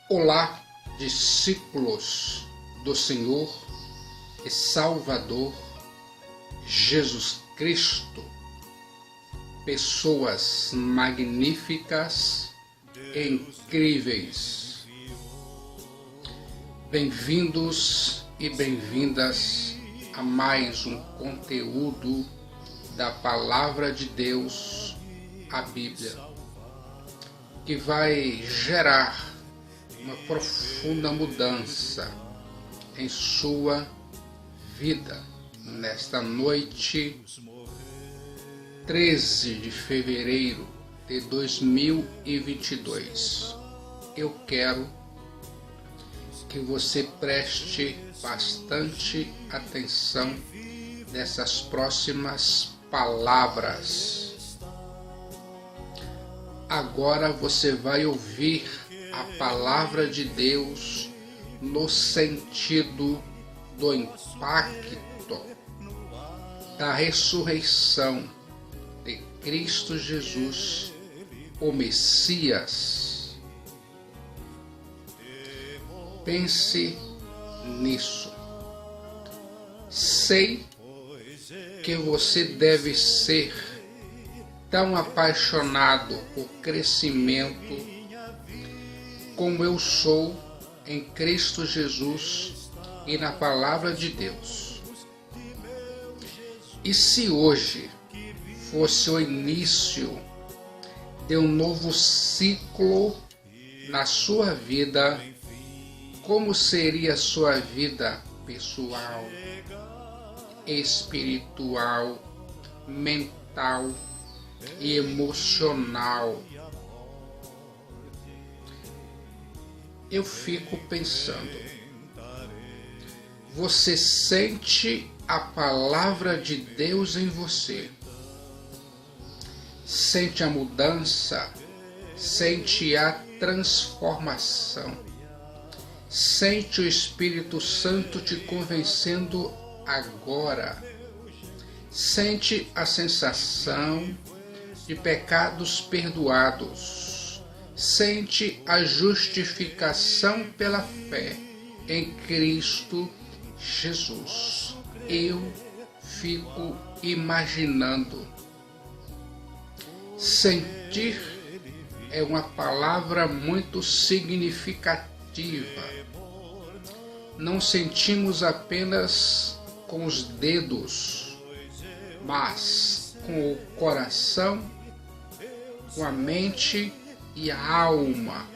Olá, discípulos do Senhor e Salvador Jesus Cristo, pessoas magníficas e incríveis. Bem-vindos e bem-vindas a mais um conteúdo da Palavra de Deus, a Bíblia, que vai gerar uma profunda mudança em sua vida nesta noite 13 de fevereiro de 2022. Eu quero que você preste bastante atenção nessas próximas palavras. Agora você vai ouvir a palavra de Deus no sentido do impacto da ressurreição de Cristo Jesus, o Messias. Pense nisso. Sei que você deve ser tão apaixonado por crescimento como eu sou em Cristo Jesus e na Palavra de Deus. E se hoje fosse o início de um novo ciclo na sua vida, como seria a sua vida pessoal, espiritual, mental e emocional? Eu fico pensando, você sente a palavra de Deus em você? Sente a mudança? Sente a transformação? Sente o Espírito Santo te convencendo agora? Sente a sensação de pecados perdoados? Sente a justificação pela fé em Cristo Jesus? Eu fico imaginando. Sentir é uma palavra muito significativa. Não sentimos apenas com os dedos, mas com o coração, com a mente e a alma.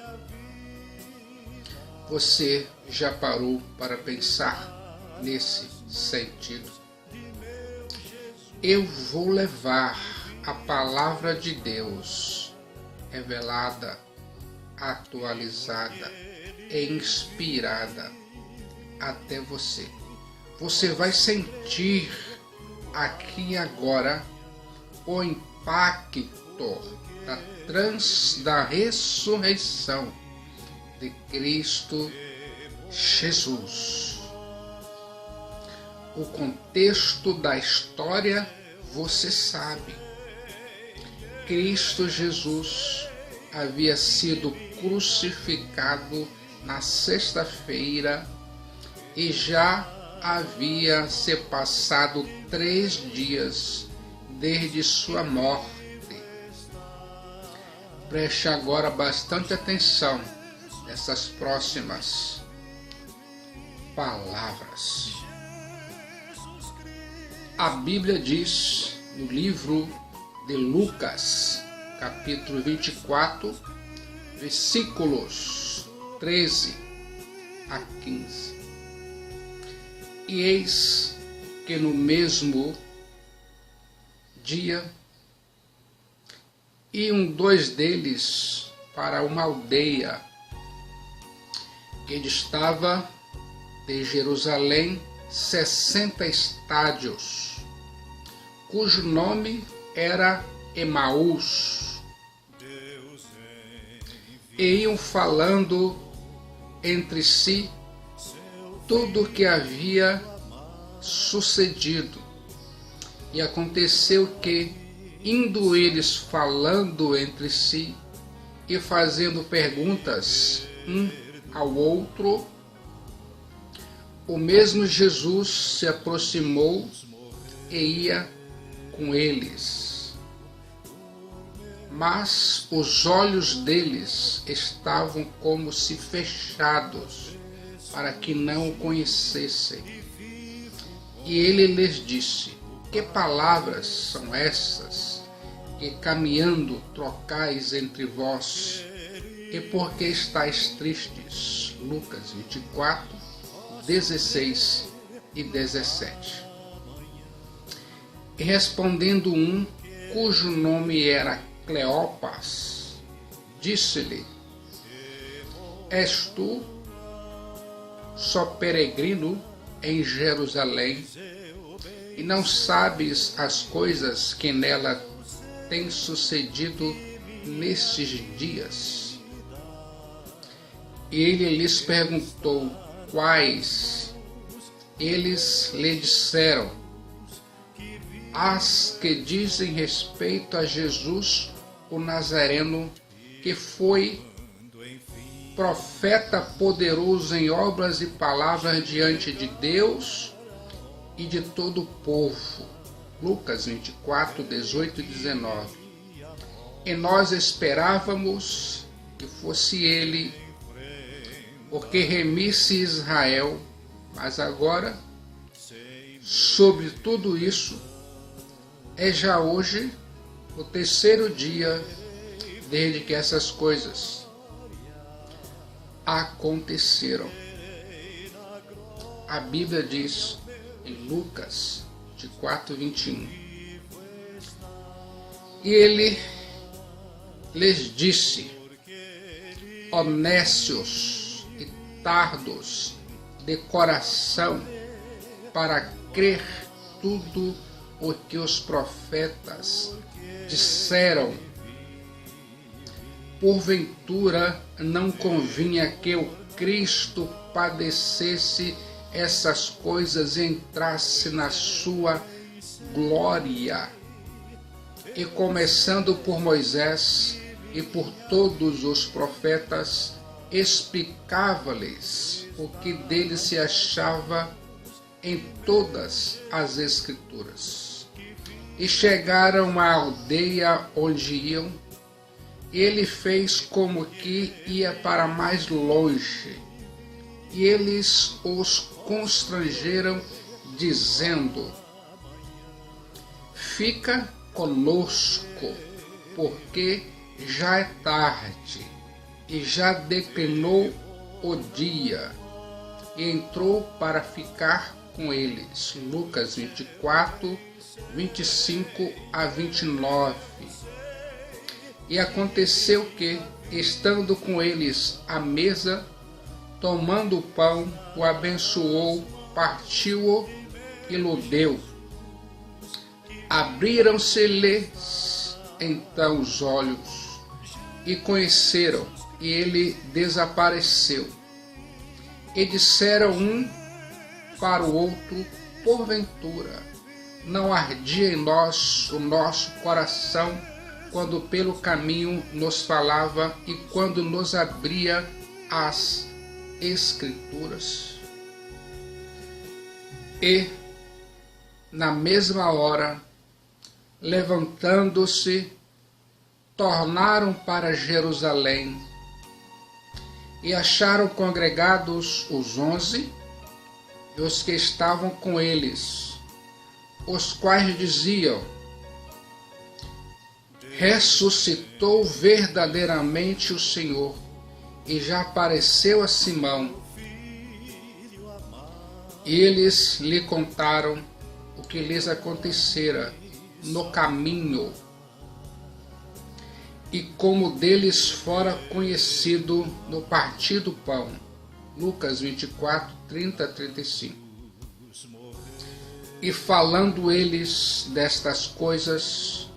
Você já parou para pensar nesse sentido? Eu vou levar a palavra de Deus revelada, atualizada e inspirada até você. Você vai sentir aqui agora o impacto da ressurreição de Cristo Jesus. O contexto da história você sabe. Cristo Jesus havia sido crucificado na sexta-feira e já havia se passado 3 dias desde sua morte. Preste agora bastante atenção nessas próximas palavras. A Bíblia diz no livro de Lucas, capítulo 24, versículos 13 a 15. E eis que no mesmo dia iam 2 deles para uma aldeia que distava de Jerusalém 60 estádios, cujo nome era Emaús. E iam falando entre si tudo o que havia sucedido. E aconteceu que, indo eles falando entre si e fazendo perguntas ao outro, o mesmo Jesus se aproximou e ia com eles. Mas os olhos deles estavam como se fechados, para que não o conhecessem. E ele lhes disse: que palavras são essas que caminhando trocais entre vós? E por que estáis tristes? Lucas 24, 16 e 17. E respondendo um, cujo nome era Cleopas, disse-lhe: és tu só peregrino em Jerusalém, e não sabes as coisas que nela têm sucedido nestes dias? E ele lhes perguntou quais. Eles lhe disseram: as que dizem respeito a Jesus, o Nazareno, que foi profeta poderoso em obras e palavras diante de Deus e de todo o povo. Lucas 24, 18 e 19. E nós esperávamos que fosse ele, porque remisse Israel, mas agora, sobre tudo isso, é já hoje o terceiro dia desde que essas coisas aconteceram. A Bíblia diz em Lucas 24, 21. E ele lhes disse: ó nécios e tardos de coração, para crer tudo o que os profetas disseram. Porventura não convinha que o Cristo padecesse essas coisas e entrasse na sua glória. E começando por Moisés e por todos os profetas, explicava-lhes o que dele se achava em todas as Escrituras. E chegaram à aldeia onde iam, e ele fez como que ia para mais longe, e eles os constrangeram, dizendo: fica conosco, porque já é tarde, e já declinou o dia. E entrou para ficar com eles. Lucas 24, 25 a 29. E aconteceu que, estando com eles à mesa, tomando o pão, o abençoou, partiu-o e lhe deu. Abriram-se-lhes então os olhos e conheceram, e ele desapareceu. E disseram um para o outro: porventura não ardia em nós o nosso coração quando pelo caminho nos falava e quando nos abria as Escrituras? E, na mesma hora, levantando-se, tornaram para Jerusalém e acharam congregados os 11 e os que estavam com eles, os quais diziam: ressuscitou verdadeiramente o Senhor e já apareceu a Simão. E eles lhe contaram o que lhes acontecera no caminho e como deles fora conhecido no partir do pão. Lucas 24, 30 a 35. E falando eles destas coisas,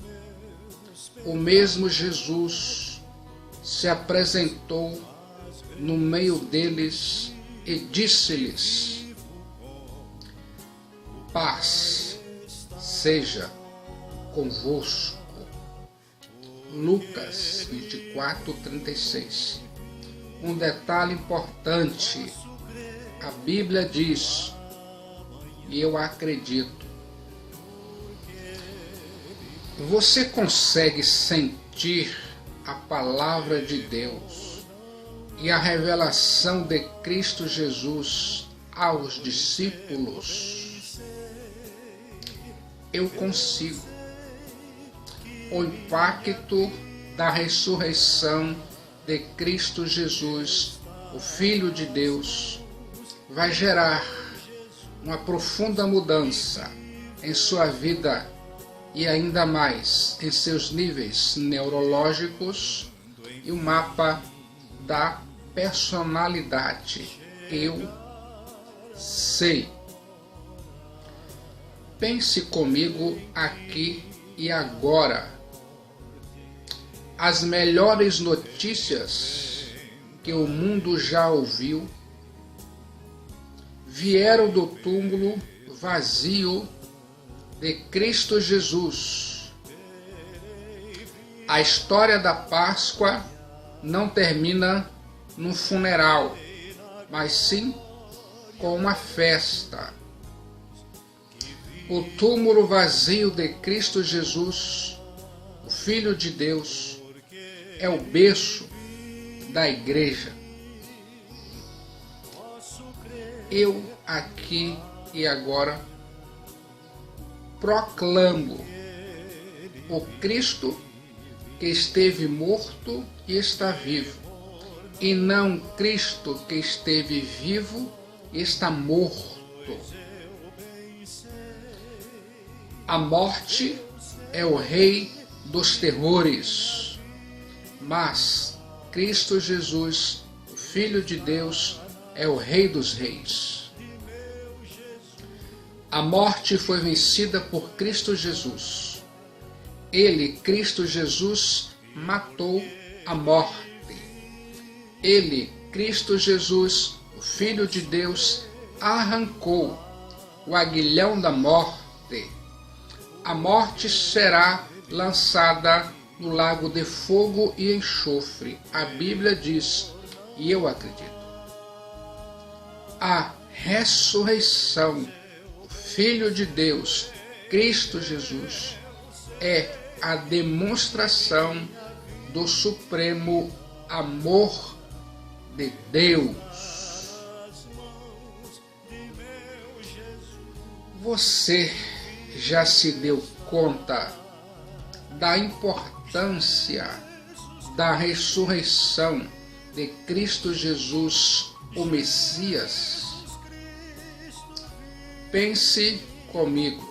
o mesmo Jesus se apresentou no meio deles e disse-lhes: paz seja convosco. Lucas 24, 36. um detalhe importante. A Bíblia diz, e eu acredito, você consegue sentir a palavra de Deus e a revelação de Cristo Jesus aos discípulos? Eu consigo. O impacto da ressurreição de Cristo Jesus, o Filho de Deus, vai gerar uma profunda mudança em sua vida e ainda mais em seus níveis neurológicos e o mapa da personalidade. Eu sei. Pense comigo aqui e agora. As melhores notícias que o mundo já ouviu vieram do túmulo vazio de Cristo Jesus. A história da Páscoa não termina num funeral, mas sim com uma festa. O túmulo vazio de Cristo Jesus, o Filho de Deus, é o berço da igreja. Eu aqui e agora proclamo o Cristo que esteve morto e está vivo, e não Cristo que esteve vivo e está morto. A morte é o rei dos terrores, mas Cristo Jesus, o Filho de Deus, é o Rei dos Reis. A morte foi vencida por Cristo Jesus. Ele, Cristo Jesus, matou a morte. Ele, Cristo Jesus, o Filho de Deus, arrancou o aguilhão da morte. A morte será lançada no lago de fogo e enxofre. A Bíblia diz, e eu acredito. A ressurreição, o Filho de Deus, Cristo Jesus, é a demonstração do supremo amor de Deus. Você já se deu conta da importância da ressurreição de Cristo Jesus, o Messias? Pense comigo.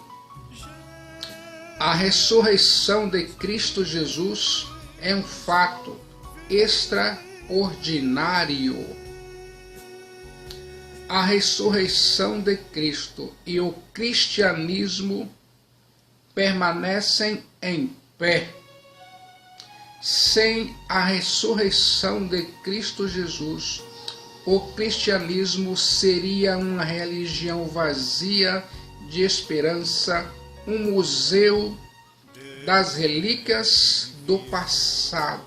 A ressurreição de Cristo Jesus é um fato extraordinário. A ressurreição de Cristo e o cristianismo permanecem em pé. Sem a ressurreição de Cristo Jesus, o cristianismo seria uma religião vazia de esperança, um museu das relíquias do passado.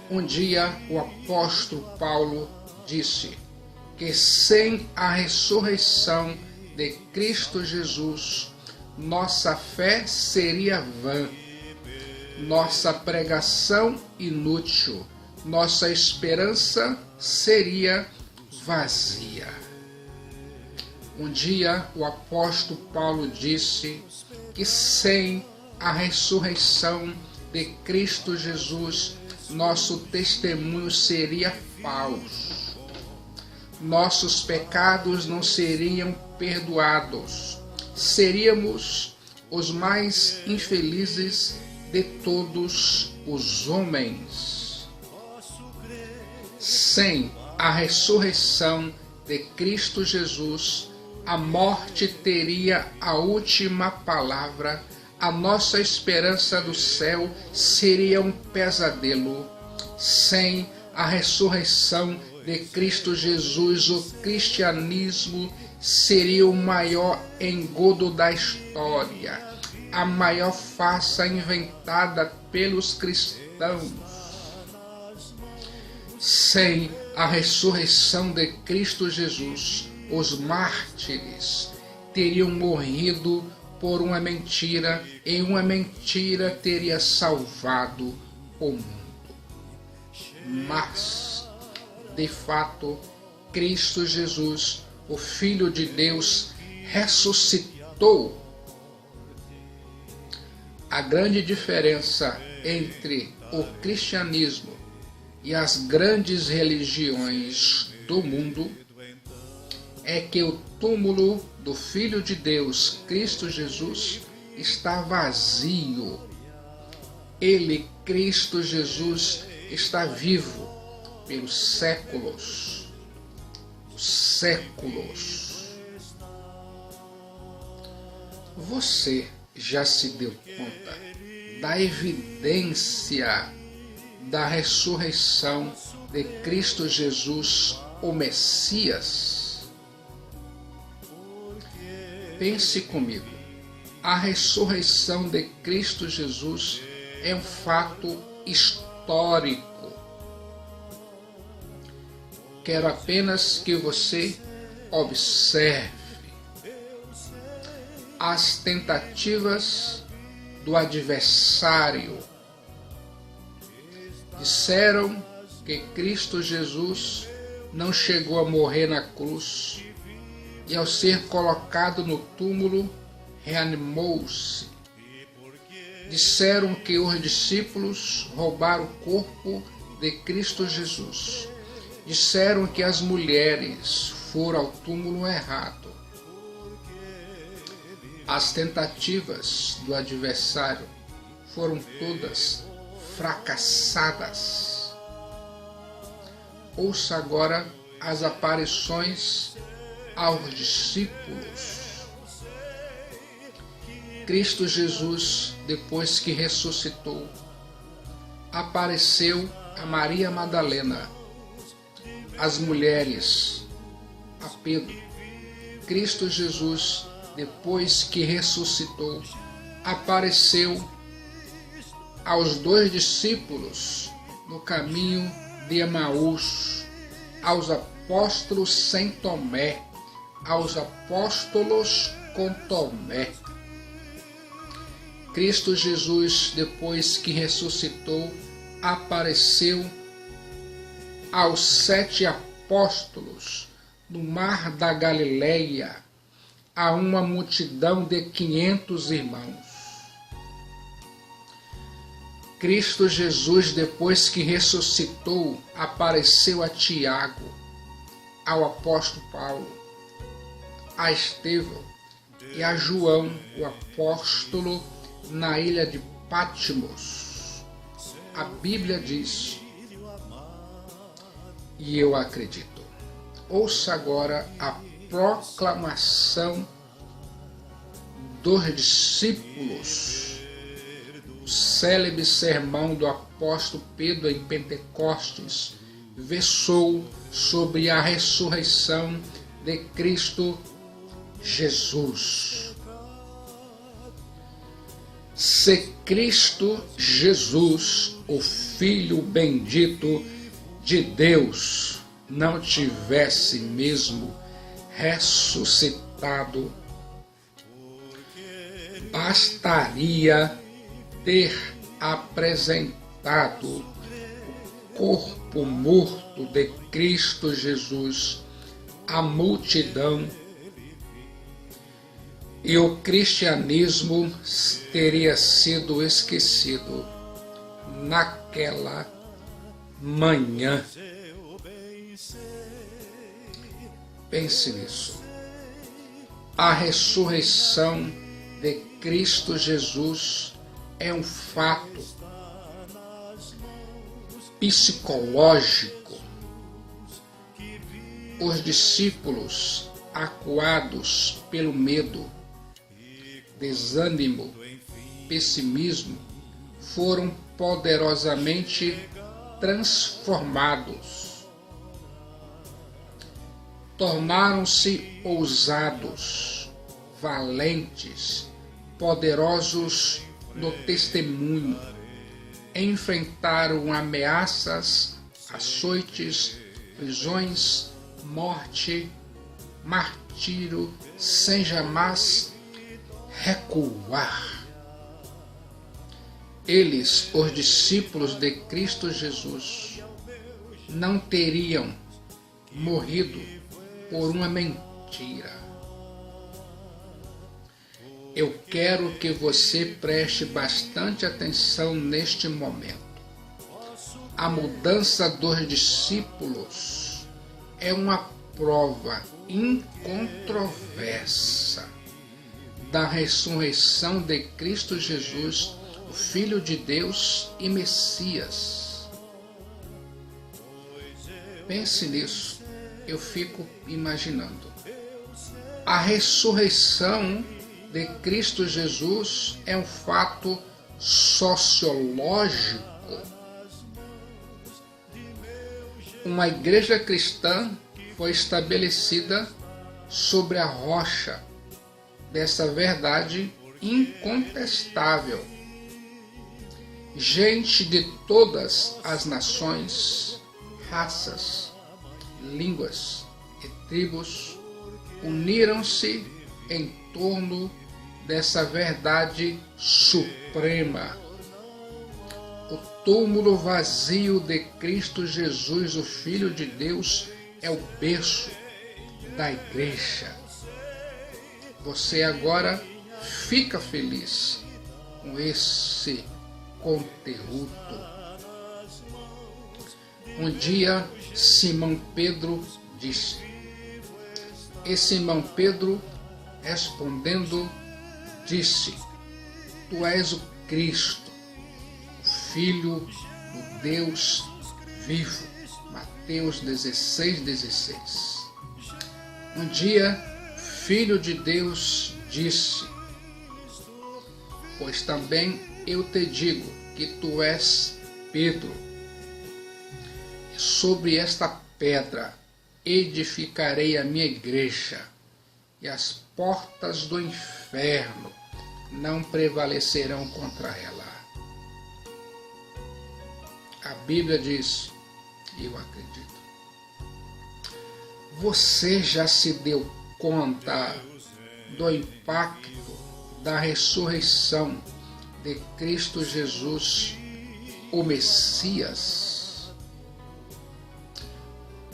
Um dia o apóstolo Paulo disse que sem a ressurreição de Cristo Jesus, nossa fé seria vã, nossa pregação inútil, nossa esperança seria vazia. Um dia o apóstolo Paulo disse que sem a ressurreição de Cristo Jesus, nosso testemunho seria falso. Nossos pecados não seriam perdoados. Seríamos os mais infelizes de todos os homens. Sem a ressurreição de Cristo Jesus, a morte teria a última palavra. A nossa esperança do céu seria um pesadelo. Sem a ressurreição de Cristo Jesus, o cristianismo seria o maior engodo da história, a maior farsa inventada pelos cristãos. Sem a ressurreição de Cristo Jesus, os mártires teriam morrido por uma mentira, e uma mentira teria salvado o mundo. Mas, de fato, Cristo Jesus, o Filho de Deus, ressuscitou. A grande diferença entre o cristianismo e as grandes religiões do mundo é que o túmulo do Filho de Deus, Cristo Jesus, está vazio. Ele, Cristo Jesus, está vivo pelos séculos. Séculos. Você já se deu conta da evidência da ressurreição de Cristo Jesus, o Messias? Pense comigo, a ressurreição de Cristo Jesus é um fato histórico. Quero apenas que você observe as tentativas do adversário. Disseram que Cristo Jesus não chegou a morrer na cruz e, ao ser colocado no túmulo, reanimou-se. Disseram que os discípulos roubaram o corpo de Cristo Jesus. Disseram que as mulheres foram ao túmulo errado. As tentativas do adversário foram todas fracassadas. Ouça agora as aparições aos discípulos. Cristo Jesus, depois que ressuscitou, apareceu a Maria Madalena, às mulheres, a Pedro. Cristo Jesus, depois que ressuscitou, apareceu aos 2 discípulos no caminho de Emaús, aos apóstolos sem Tomé, aos apóstolos com Tomé. Cristo Jesus, depois que ressuscitou, apareceu aos 7 apóstolos no mar da Galileia, a uma multidão de 500 irmãos. Cristo Jesus, depois que ressuscitou, apareceu a Tiago, ao apóstolo Paulo, a Estevão e a João, o apóstolo, na ilha de Patmos. A Bíblia diz, e eu acredito. Ouça agora a proclamação dos discípulos, o célebre sermão do apóstolo Pedro em Pentecostes versou sobre a ressurreição de Cristo Jesus. Se Cristo Jesus, o Filho bendito de Deus, não tivesse mesmo ressuscitado, bastaria ter apresentado o corpo morto de Cristo Jesus à multidão e o cristianismo teria sido esquecido naquela manhã. Pense nisso. A ressurreição de Cristo Jesus é um fato psicológico. Os discípulos, acuados pelo medo, desânimo, pessimismo, foram poderosamente transformados. Tornaram-se ousados, valentes, poderosos no testemunho. Enfrentaram ameaças açoites, prisões, morte, martírio, sem jamais recuar. Eles, os discípulos de Cristo Jesus, não teriam morrido por uma mentira. Eu quero que você preste bastante atenção neste momento. A mudança dos discípulos é uma prova incontroversa da ressurreição de Cristo Jesus, o Filho de Deus e Messias. Pense nisso, eu fico imaginando. A ressurreição de Cristo Jesus é um fato sociológico. Uma igreja cristã foi estabelecida sobre a rocha dessa verdade incontestável. Gente de todas as nações, raças, línguas e tribos uniram-se em torno dessa verdade suprema. O túmulo vazio de Cristo Jesus, o Filho de Deus, é o berço da igreja. Você agora fica feliz com esse conteúdo. Um dia, Simão Pedro disse, e Simão Pedro, respondendo, disse, Tu és o Cristo, o Filho do Deus vivo. Mateus 16:16. Um dia, Filho de Deus disse, pois também eu te digo que tu és Pedro, e sobre esta pedra edificarei a minha igreja, e as portas do inferno não prevalecerão contra ela. A Bíblia diz, e eu acredito, você já se deu conta do impacto da ressurreição de Cristo Jesus, o Messias?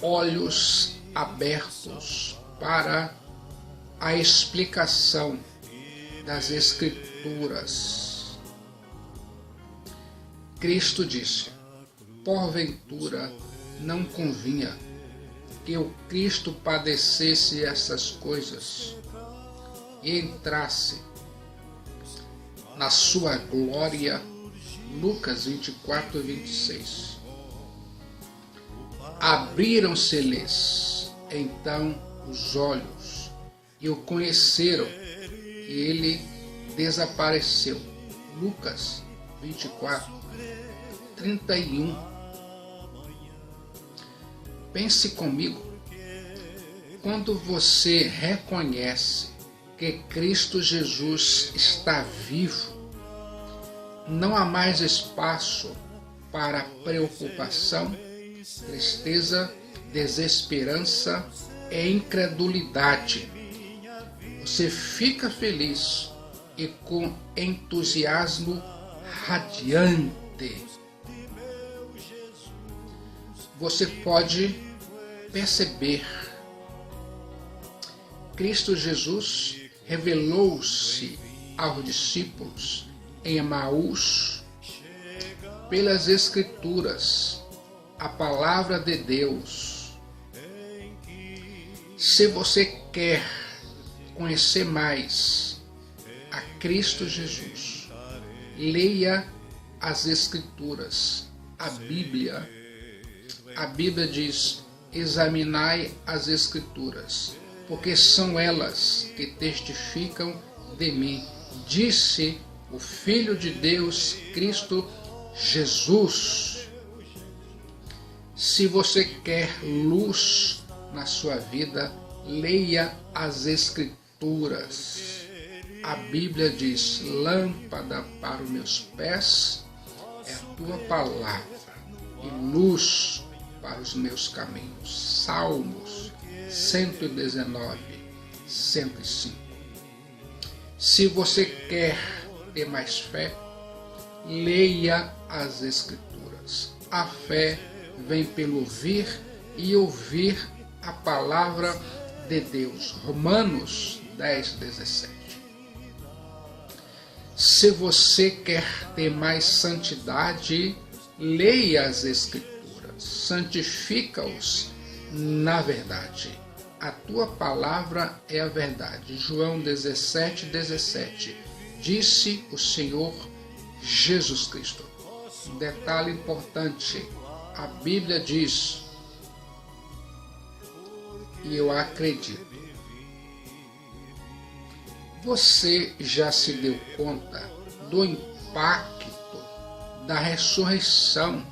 Olhos abertos para a explicação das Escrituras. Cristo disse, porventura não convinha que o Cristo padecesse essas coisas e entrasse na sua glória. Lucas 24:26. Abriram-se-lhes então os olhos e o conheceram, e ele desapareceu. Lucas 24:31. Pense comigo, quando você reconhece que Cristo Jesus está vivo, não há mais espaço para preocupação, tristeza, desesperança e incredulidade. Você fica feliz e com entusiasmo radiante. Você pode perceber, Cristo Jesus revelou-se aos discípulos em Emaús pelas Escrituras, a palavra de Deus. Se você quer conhecer mais a Cristo Jesus, leia as Escrituras, a Bíblia. A Bíblia diz, examinai as Escrituras, porque são elas que testificam de mim, disse o Filho de Deus, Cristo Jesus. Se você quer luz na sua vida, leia as Escrituras. A Bíblia diz, lâmpada para os meus pés é a tua palavra e luz para os meus caminhos. Salmos 119, 105. Se você quer ter mais fé, leia as Escrituras. A fé vem pelo ouvir e ouvir a palavra de Deus. Romanos 10, 17. Se você quer ter mais santidade, leia as Escrituras. Santifica-os na verdade. A tua palavra é a verdade. João 17, 17. Disse o Senhor Jesus Cristo. Um detalhe importante. A Bíblia diz, e eu acredito. Você já se deu conta do impacto da ressurreição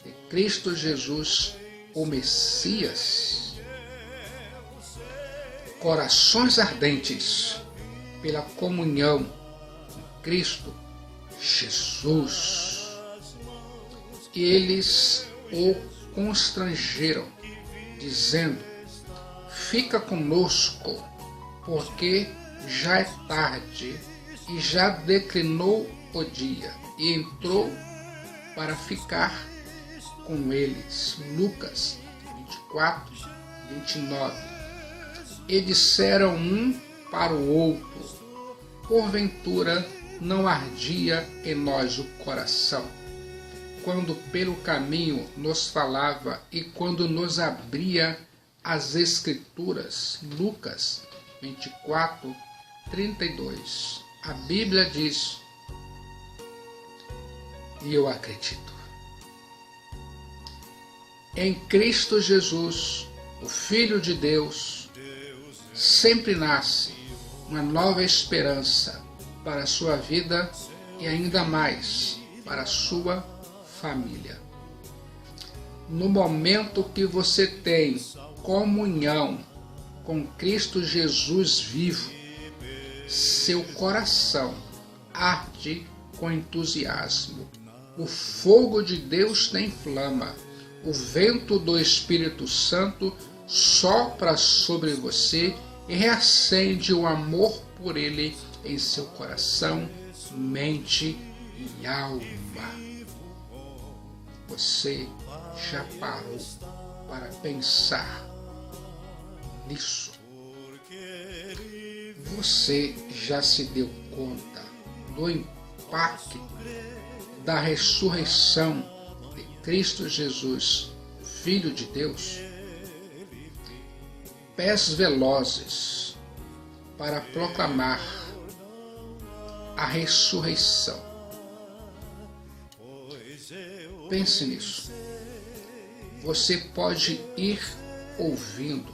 de Cristo Jesus, o Messias? Corações ardentes pela comunhão com Cristo Jesus. Eles o constrangeram, dizendo: fica conosco, porque já é tarde e já declinou o dia. E entrou para ficar com eles. Lucas 24, 29. E disseram um para o outro: porventura não ardia em nós o coração, quando pelo caminho nos falava e quando nos abria as Escrituras? Lucas 24, 32. A Bíblia diz, e eu acredito, em Cristo Jesus, o Filho de Deus, sempre nasce uma nova esperança para a sua vida e ainda mais para a sua família. No momento que você tem comunhão com Cristo Jesus vivo, seu coração arde com entusiasmo. O fogo de Deus te inflama. O vento do Espírito Santo sopra sobre você e reacende o amor por Ele em seu coração, mente e alma. Você já parou para pensar nisso? Você já se deu conta do impacto da ressurreição de Cristo Jesus, Filho de Deus? Pés velozes para proclamar a ressurreição. Pense nisso. Você pode ir ouvindo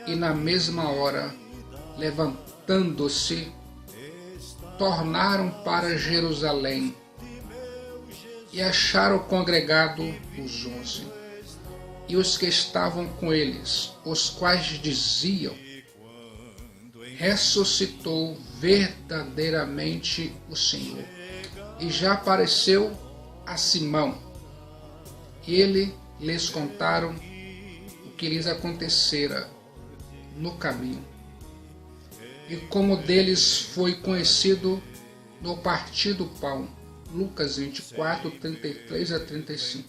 e na mesma hora, levantando-se, tornaram para Jerusalém e acharam congregado os 11 e os que estavam com eles, os quais diziam: ressuscitou verdadeiramente o Senhor e já apareceu a Simão. E ele lhes contaram o que lhes acontecera no caminho e como deles foi conhecido no partir do pão. Lucas 24, 33 a 35.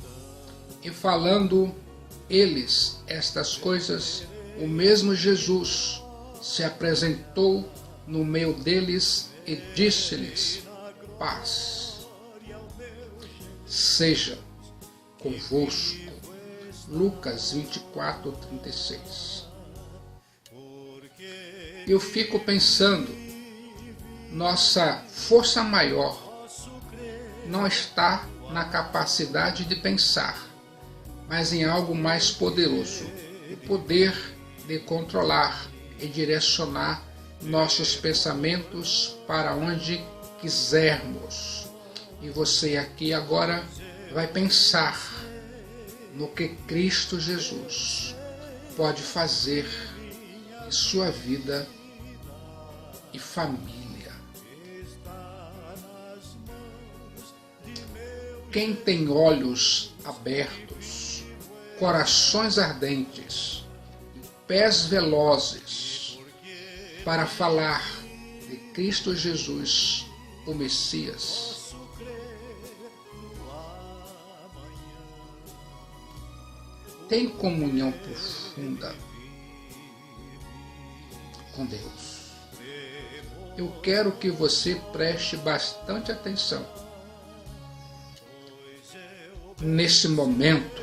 E falando eles estas coisas, o mesmo Jesus se apresentou no meio deles e disse-lhes: paz seja convosco. Lucas 24, 36. Eu fico pensando, nossa força maior não está na capacidade de pensar, mas em algo mais poderoso, o poder de controlar e direcionar nossos pensamentos para onde quisermos. E você aqui agora vai pensar no que Cristo Jesus pode fazer em sua vida e família. Quem tem olhos abertos corações ardentes, pés velozes, para falar de Cristo Jesus, o Messias. Tem comunhão profunda com Deus. Eu quero que você preste bastante atenção. Nesse momento,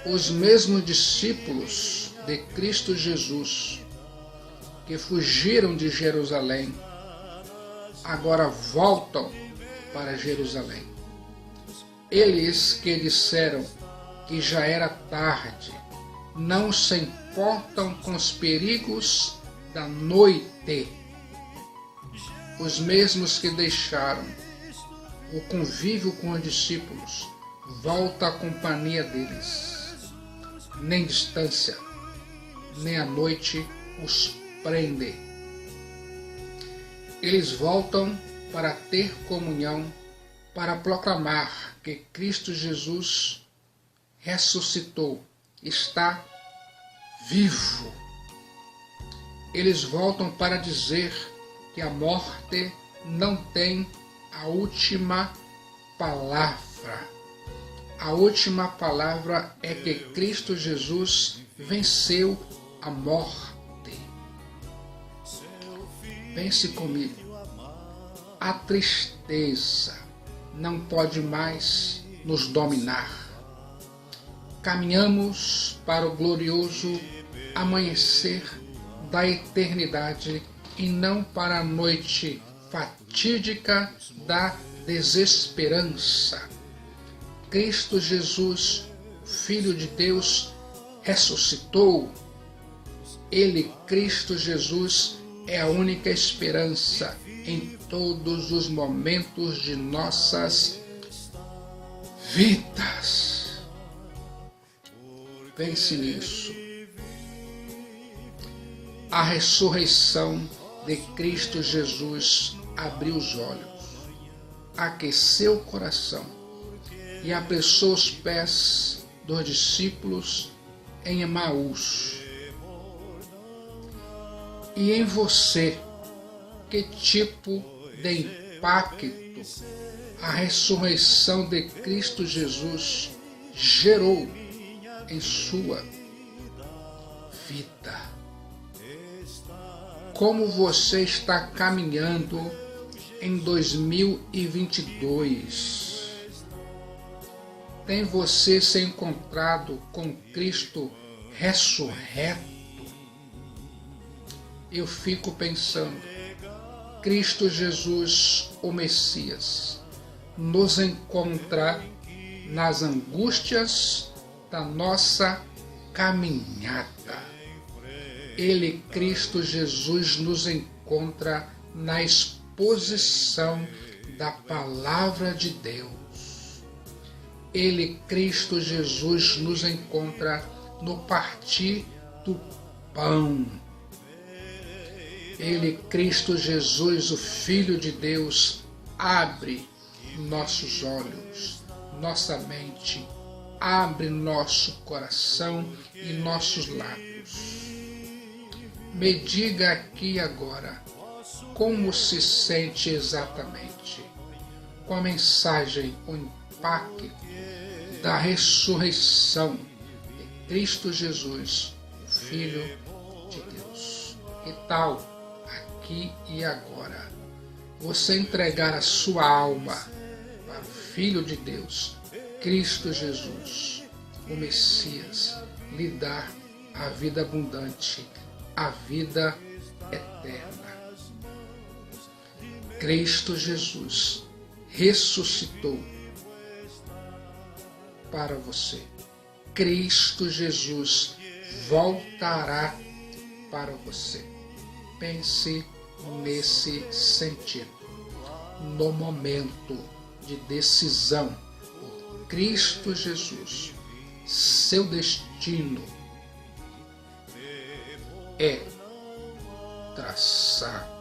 os mesmos discípulos de Cristo Jesus que fugiram de Jerusalém agora voltam para Jerusalém. Eles que disseram que já era tarde, não se importam com os perigos da noite. Os mesmos que deixaram o convívio com os discípulos voltam à companhia deles. Nem distância, nem a noite os prende. Eles voltam para ter comunhão, para proclamar que Cristo Jesus ressuscitou, está vivo. Eles voltam para dizer que a morte não tem a última palavra. A última palavra é que Cristo Jesus venceu a morte. Pense comigo. A tristeza não pode mais nos dominar. Caminhamos para o glorioso amanhecer da eternidade e não para a noite fatídica da desesperança. Cristo Jesus, Filho de Deus, ressuscitou. Ele, Cristo Jesus, é a única esperança em todos os momentos de nossas vidas. Pense nisso. A ressurreição de Cristo Jesus abriu os olhos, aqueceu o coração e apressou os pés dos discípulos em Emaús. E em você, que tipo de impacto a ressurreição de Cristo Jesus gerou em sua vida? Como você está caminhando em 2022? Tem você se encontrado com Cristo ressurreto? Eu fico pensando, Cristo Jesus, o Messias, nos encontra nas angústias da nossa caminhada. Ele, Cristo Jesus, nos encontra na exposição da Palavra de Deus. Ele, Cristo Jesus, nos encontra no partir do pão. Ele, Cristo Jesus, o Filho de Deus, abre nossos olhos, nossa mente, abre nosso coração e nossos lábios. Me diga aqui agora como se sente exatamente com a mensagem, o impacto da ressurreição de Cristo Jesus, o Filho de Deus. Que tal aqui e agora você entregar a sua alma para o Filho de Deus, Cristo Jesus, o Messias, lhe dar a vida abundante, a vida eterna? Cristo Jesus ressuscitou para você. Cristo Jesus voltará para você. Pense nesse sentido. No momento de decisão por Cristo Jesus, seu destino é traçado